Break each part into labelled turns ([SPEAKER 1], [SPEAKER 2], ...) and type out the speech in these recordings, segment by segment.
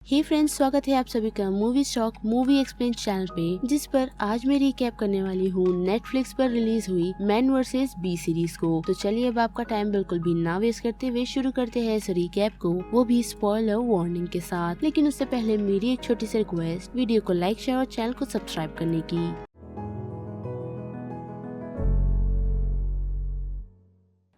[SPEAKER 1] हे friends, स्वागत है आप सभी का movie stock movie explain channel पे, जिस पर आज मैं रिकैप करने वाली हूँ नेटफ्लिक्स पर रिलीज हुई मैन वर्सेस बी सीरीज को। तो चलिए अब आपका टाइम बिल्कुल भी ना वेस्ट करते हुए शुरू करते हैं इस रिकैप को, वो भी स्पॉइलर वार्निंग के साथ। लेकिन उससे पहले मेरी एक छोटी सी रिक्वेस्ट, वीडियो को लाइक शेयर और चैनल को सब्सक्राइब करने की।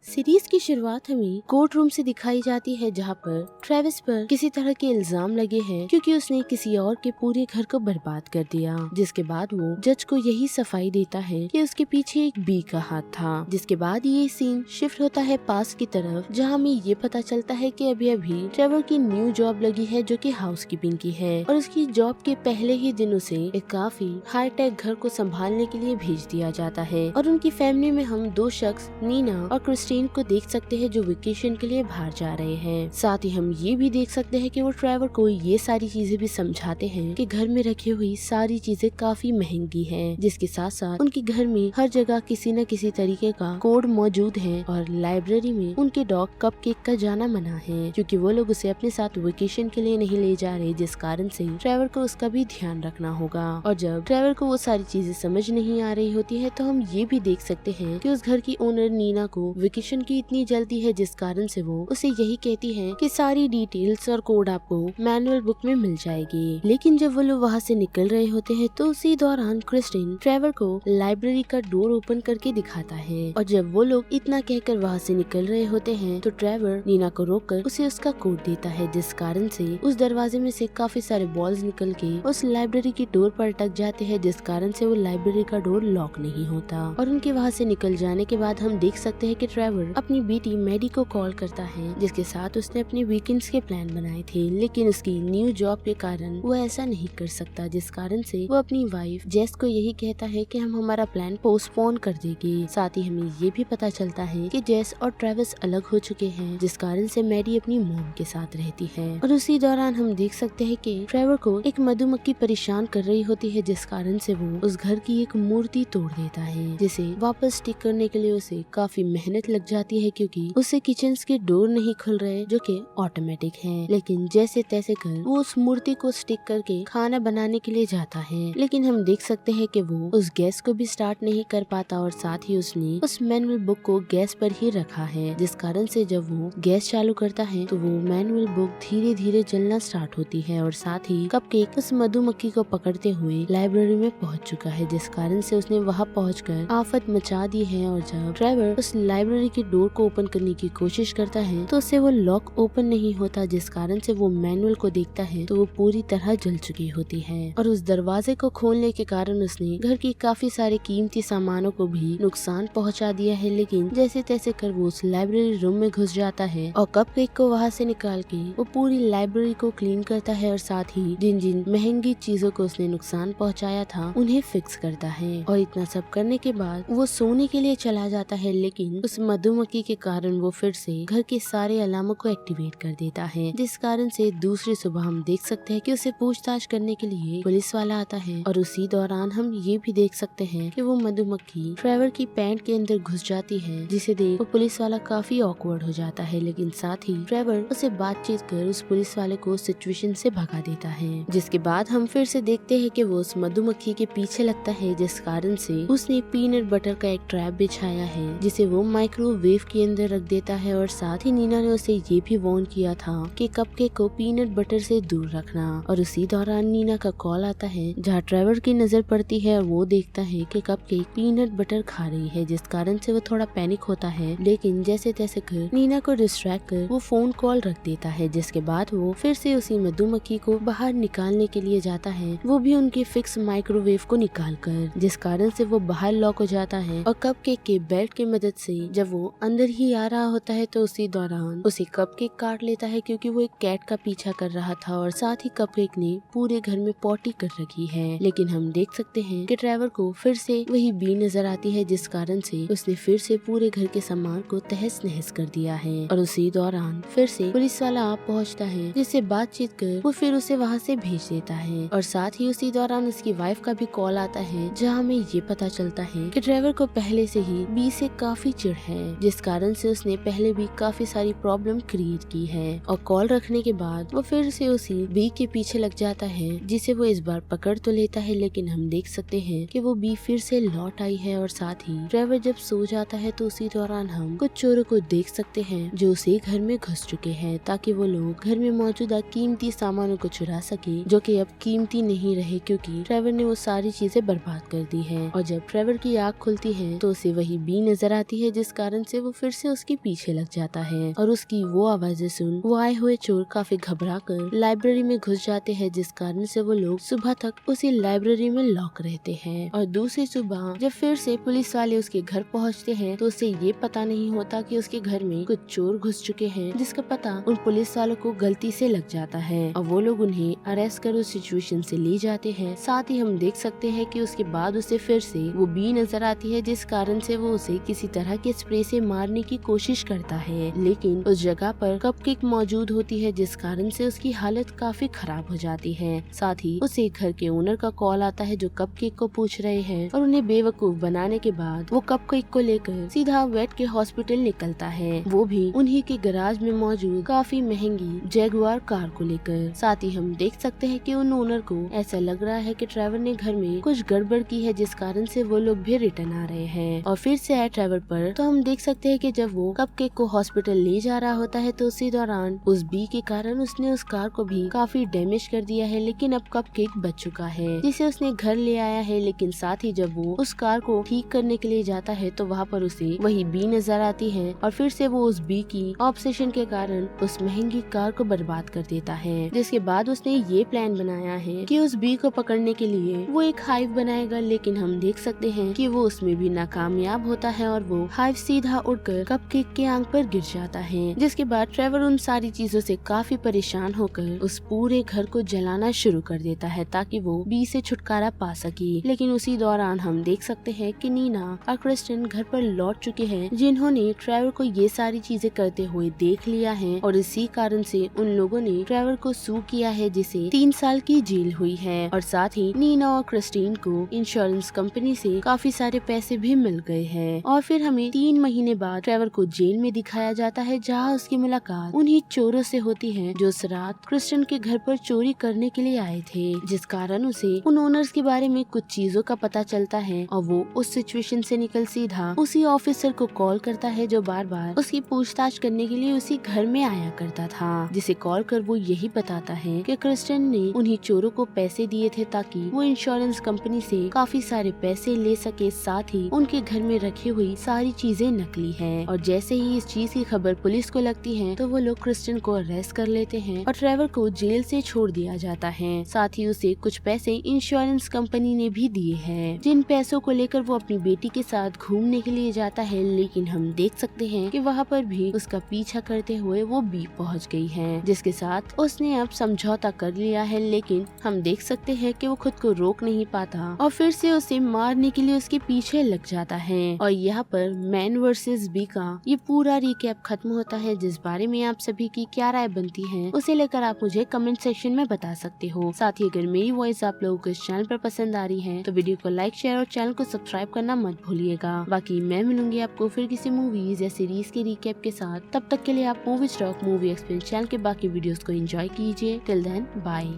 [SPEAKER 1] सीरीज की शुरुआत हमें कोर्ट रूम से दिखाई जाती है, जहाँ पर ट्रेविस पर किसी तरह के इल्जाम लगे हैं क्योंकि उसने किसी और के पूरे घर को बर्बाद कर दिया। जिसके बाद वो जज को यही सफाई देता है कि उसके पीछे एक बी का हाथ था। जिसके बाद ये सीन शिफ्ट होता है पास की तरफ, जहाँ हमें ये पता चलता है कि अभी अभी ट्रेवर की न्यू जॉब लगी है जो कि हाउसकीपिंग की है, और उसकी जॉब के पहले ही दिन उसे एक काफी हाईटेक घर को संभालने के लिए भेज दिया जाता है। और उनकी फैमिली में हम दो शख्स, नीना और क्रिस्टीन को देख सकते हैं जो वेकेशन के लिए बाहर जा रहे हैं। साथ ही हम ये भी देख सकते हैं कि वो ट्रेवर को ये सारी चीजें भी समझाते हैं कि घर में रखी हुई सारी चीजें काफी महंगी हैं, जिसके साथ साथ उनके घर में हर जगह किसी न किसी तरीके का कोड मौजूद है, और लाइब्रेरी में उनके डॉग कपकेक का जाना मना है क्योंकि वो लोग उसे अपने साथ वेकेशन के लिए नहीं ले जा रहे, जिस कारण से ट्रेवर को उसका भी ध्यान रखना होगा। और जब ट्रेवर को वो सारी चीजें समझ नहीं आ रही होती है, तो हम ये भी देख सकते हैं कि उस घर की ओनर नीना को वेकेशन की इतनी जल्दी है, जिस कारण से वो उसे यही कहती है कि सारी डिटेल्स और कोड आपको मैनुअल बुक में मिल जाएगी। लेकिन जब वो लोग वहाँ से निकल रहे होते हैं, तो उसी दौरान क्रिस्टीन ट्रेवर को लाइब्रेरी का डोर ओपन करके दिखाता है, और जब वो लोग इतना कहकर वहाँ से निकल रहे होते हैं, तो ट्रेवर नीना को रोककर उसे उसका कोड देता है, जिस कारण से उस दरवाजे में से काफी सारे बॉल्स निकल के उस लाइब्रेरी की डोर पर अटक जाते हैं, जिस कारण से वो लाइब्रेरी का डोर लॉक नहीं होता। और उनके वहाँ से निकल जाने के बाद हम देख सकते हैं कि ट्रेवर अपनी बेटी मैडी को कॉल करता है, जिसके साथ उसने अपने वीकेंड्स के प्लान बनाए थे, लेकिन उसकी न्यू जॉब के कारण वो ऐसा नहीं कर सकता, जिस कारण से वो अपनी वाइफ जेस को यही कहता है कि हम हमारा प्लान पोस्टपोन कर देंगे। साथ ही हमें ये भी पता चलता है कि जेस और ट्रेविस अलग हो चुके हैं, जिस कारण से मैडी अपनी मॉम के साथ रहती है। और उसी दौरान हम देख सकते हैं कि ट्रेवर को एक मधुमक्खी परेशान कर रही होती है, जिस कारण से वो उस घर की एक मूर्ति तोड़ देता है, जिसे वापस स्टिक करने के लिए उसे काफी मेहनत लग जाती है क्योंकि उसे किचन के डोर नहीं खुल रहे जो कि ऑटोमेटिक है। लेकिन जैसे तैसे कर वो उस मूर्ति को स्टिक करके खाना बनाने के लिए जाता है, लेकिन हम देख सकते हैं कि वो उस गैस को भी स्टार्ट नहीं कर पाता, और साथ ही उसने उस मैनुअल बुक को गैस पर ही रखा है, जिस कारण से जब वो गैस चालू करता है तो वो मैनुअल बुक धीरे धीरे जलना स्टार्ट होती है, और साथ ही कपकेक उस मधुमक्खी को पकड़ते हुए लाइब्रेरी में पहुंच चुका है, जिस कारण से उसने वहां पहुंचकर आफत मचा दी है। और जब ट्रेवर उस लाइब्रेरी के डोर को ओपन करने की कोशिश करता है, तो उससे वो लॉक ओपन नहीं होता, जिस कारण से वो मैनुअल को देखता है तो वो पूरी तरह जल चुकी होती है। और उस दरवाजे को खोलने के कारण उसने घर की काफी सारे कीमती सामानों को भी नुकसान पहुंचा दिया है। लेकिन जैसे तैसे कर वो उस लाइब्रेरी रूम में घुस जाता है और कपकेक को वहाँ से निकाल के वो पूरी लाइब्रेरी को क्लीन करता है, और साथ ही जिन जिन महंगी चीजों को उसने नुकसान पहुँचाया था उन्हें फिक्स करता है। और इतना सब करने के बाद वो सोने के लिए चला जाता है, लेकिन उस मधुमक्खी के कारण वो फिर से घर के सारे अलार्मों को एक्टिवेट कर देता है, जिस कारण से दूसरी सुबह हम देख सकते हैं कि उसे पूछताछ करने के लिए पुलिस वाला आता है। और उसी दौरान हम ये भी देख सकते हैं कि वो मधुमक्खी ट्रेवर की पैंट के अंदर घुस जाती है, जिसे देख वो पुलिस वाला काफी ऑकवर्ड हो जाता है, लेकिन साथ ही ट्रेवर उसे बातचीत कर उस पुलिस वाले को सिचुएशन से भगा देता है। जिसके बाद हम फिर से देखते हैं कि वो उस मधुमक्खी के पीछे लगता है, जिस कारण से उसने पीनट बटर का एक ट्रैप बिछाया है, जिसे वो माइक्रोवेव के अंदर रख देता है। और साथ ही नीना ने उसे ये भी वार्न किया था कि कपकेक को पीनट बटर से दूर रखना। और उसी दौरान नीना का कॉल आता है, जहाँ ट्रेवर की नजर पड़ती है और वो देखता है कि कपकेक पीनट बटर खा रही है, जिस कारण से वो थोड़ा पैनिक होता है, लेकिन जैसे तैसे कर नीना को डिस्ट्रैक्ट कर वो फोन कॉल रख देता है। जिसके बाद वो फिर से उसी मधुमक्खी को बाहर निकालने के लिए जाता है, वो भी उनके फिक्स माइक्रोवेव को निकाल कर, जिस कारण से वो बाहर लॉक हो जाता है। और कपकेक के बेल्ट की मदद से जब वो अंदर ही आ रहा होता है, तो उसी दौरान उसे कपकेक काट लेता है क्योंकि वो एक कैट का पीछा कर रहा था, और साथ ही कपकेक ने पूरे घर में पॉटी कर रखी है। लेकिन हम देख सकते हैं कि ट्रेवर को फिर से वही बी नजर आती है, जिस कारण से उसने फिर से पूरे घर के सामान को तहस नहस कर दिया है। और उसी दौरान फिर से पुलिस वाला आप पहुंचता है, जिससे बातचीत कर वो फिर उसे वहाँ से भेज देता है। और साथ ही उसी दौरान उसकी वाइफ का भी कॉल आता है, जहाँ हमें ये पता चलता है कि ट्रेवर को पहले से ही बी से काफी चिढ़ है, जिस कारण से उसने पहले भी काफी सारी प्रॉब्लम क्रिएट की है। और कॉल रखने के बाद वो फिर से उसी बी के पीछे लग जाता है, जिसे वो इस बार पकड़ तो लेता है, लेकिन हम देख सकते हैं कि वो बी फिर से लौट आई है। और साथ ही ट्रेवर जब सो जाता है तो उसी दौरान हम कुछ चोरों को देख सकते हैं जो उसे घर में घुस चुके हैं, ताकि वो लोग घर में मौजूदा कीमती सामानों को चुरा सके, जो कि अब कीमती नहीं रहे क्योंकि ट्रेवर ने वो सारी चीजें बर्बाद कर दी है। और जब ट्रेवर की आँख खुलती है तो उसे वही बी नजर आती है, जिस कारण से वो फिर से उसके पीछे लग जाता है। और उसकी वो आवाजें सुन वो आए हुए चोर काफी घबरा कर लाइब्रेरी में घुस जाते हैं, जिस कारण से वो लोग सुबह तक उसी लाइब्रेरी में लॉक रहते हैं। और दूसरी सुबह जब फिर से पुलिस वाले उसके घर पहुंचते हैं तो उसे ये पता नहीं होता कि उसके घर में कुछ चोर घुस चुके हैं, जिसका पता उन पुलिस वालों को गलती से लग जाता है और वो लोग उन्हें अरेस्ट कर उस सिचुएशन से ले जाते हैं। साथ ही हम देख सकते हैं कि उसके बाद उसे फिर से वो बी नजर आती है, जिस कारण से वो उसे किसी तरह के स्प्रे से मारने की कोशिश करता है, लेकिन उस जगह पर कपकेक मौजूद होती है, जिस कारण से उसकी हालत काफी खराब हो जाती है। साथ ही उसे घर के ओनर का कॉल आता है जो कपकेक को पूछ रहे हैं और उन्हें बेवकूफ बनाने के बाद वो कपकेक को लेकर सीधा वेट के हॉस्पिटल निकलता है, वो भी उन्हीं के गैराज में मौजूद काफी महंगी जैगुआर कार को लेकर। साथ ही हम देख सकते हैं कि उन ओनर को ऐसा लग रहा है कि ट्रेवर ने घर में कुछ गड़बड़ की है, जिस कारण से वो लोग भी रिटर्न आ रहे हैं। और फिर से आए ट्रेवर पर तो हम देख सकते हैं कि जब वो कपकेक को हॉस्पिटल ले जा रहा होता है तो उसी दौरान उस बी के कारण उसने उस कार को भी काफी डैमेज कर दिया है, लेकिन अब कपकेक बच चुका है, जिसे उसने घर ले आया है। लेकिन साथ ही जब वो उस कार को ठीक करने के लिए जाता है तो वहाँ पर उसे वही बी नजर आती है और फिर से वो उस बी की ऑब्सेशन के कारण उस महंगी कार को बर्बाद कर देता है। जिसके बाद उसने ये प्लान बनाया है कि उस बी को पकड़ने के लिए वो एक हाइव बनाएगा, लेकिन हम देख सकते हैं कि वो उसमें भी नाकामयाब होता है और वो हाइव सीधा उड़कर कपकेक के आंख पर गिर जाता है। जिसके बाद ट्रेवर उन सारी चीजों से काफी परेशान होकर उस पूरे घर को जलाना शुरू कर देता है ताकि वो बी से छुटकारा पा सके। लेकिन उसी दौरान हम देख सकते हैं कि नीना और क्रिस्टन घर पर लौट चुके हैं, जिन्होंने ट्रेवर को ये सारी चीजें करते हुए देख लिया है और इसी कारण से उन लोगों ने ट्रेवर को सू किया है, जिसे 3 साल की जेल हुई है। और साथ ही नीना और क्रिस्टीन को इंश्योरेंस कंपनी से काफी सारे पैसे भी मिल गए हैं। और फिर हमें 3 महीने बाद ट्रेवर को जेल में दिखाया जाता है, जहाँ उसकी मुलाकात उन्हीं चोरों से होती है जो उस रात क्रिस्टन के घर पर चोरी करने के लिए आए थे, जिस कारण उसे उन ओनर्स के बारे में कुछ चीजों का पता चलता है और वो उस सिचुएशन से निकल सीधा उसी ऑफिसर को कॉल करता है जो बार बार उसकी पूछताछ करने के लिए उसी घर में आया करता था, जिसे कॉल कर वो यही बताता है कि क्रिस्टन ने उन्हीं चोरों को पैसे दिए थे ताकि वो इंश्योरेंस कंपनी से काफी सारे पैसे ले सके। साथ ही उनके घर में रखी हुई सारी चीजें नकली है। और जैसे ही इस चीज की खबर पुलिस को लगती है तो वो लोग क्रिस्टन को अरेस्ट कर लेते हैं और ट्रेवर को जेल से छोड़ दिया जाता है। साथ ही उसे कुछ पैसे इंश्योरेंस कंपनी ने भी दिए हैं, जिन पैसों को लेकर वो अपनी बेटी के साथ घूमने के लिए जाता है। लेकिन हम देख सकते हैं कि वहाँ पर भी उसका पीछा करते हुए वो बी पहुँच गई है, जिसके साथ उसने अब समझौता कर लिया है। लेकिन हम देख सकते हैं कि वो खुद को रोक नहीं पाता और फिर से उसे मारने के लिए उसके पीछे लग जाता है। और यहाँ पर मैन वर्सेस बी का ये पूरा रिकैप खत्म होता है, जिस बारे में आप सभी की क्या राय बनती है उसे लेकर आप मुझे कमेंट सेक्शन में बता सकते हो। साथ ही अगर मेरी वॉइस आप लोगों को इस चैनल पर पसंद आ रही है तो वीडियो को लाइक, शेयर और चैनल को सब्सक्राइब करना मत भूलिएगा। बाकी मैं मिलूंगी आपको फिर किसी मूवीज या सीरीज के रिकैप के साथ। तब तक के लिए आप movie stock movie experience channel के बाकी वीडियोस को एंजॉय कीजिए। Till then bye.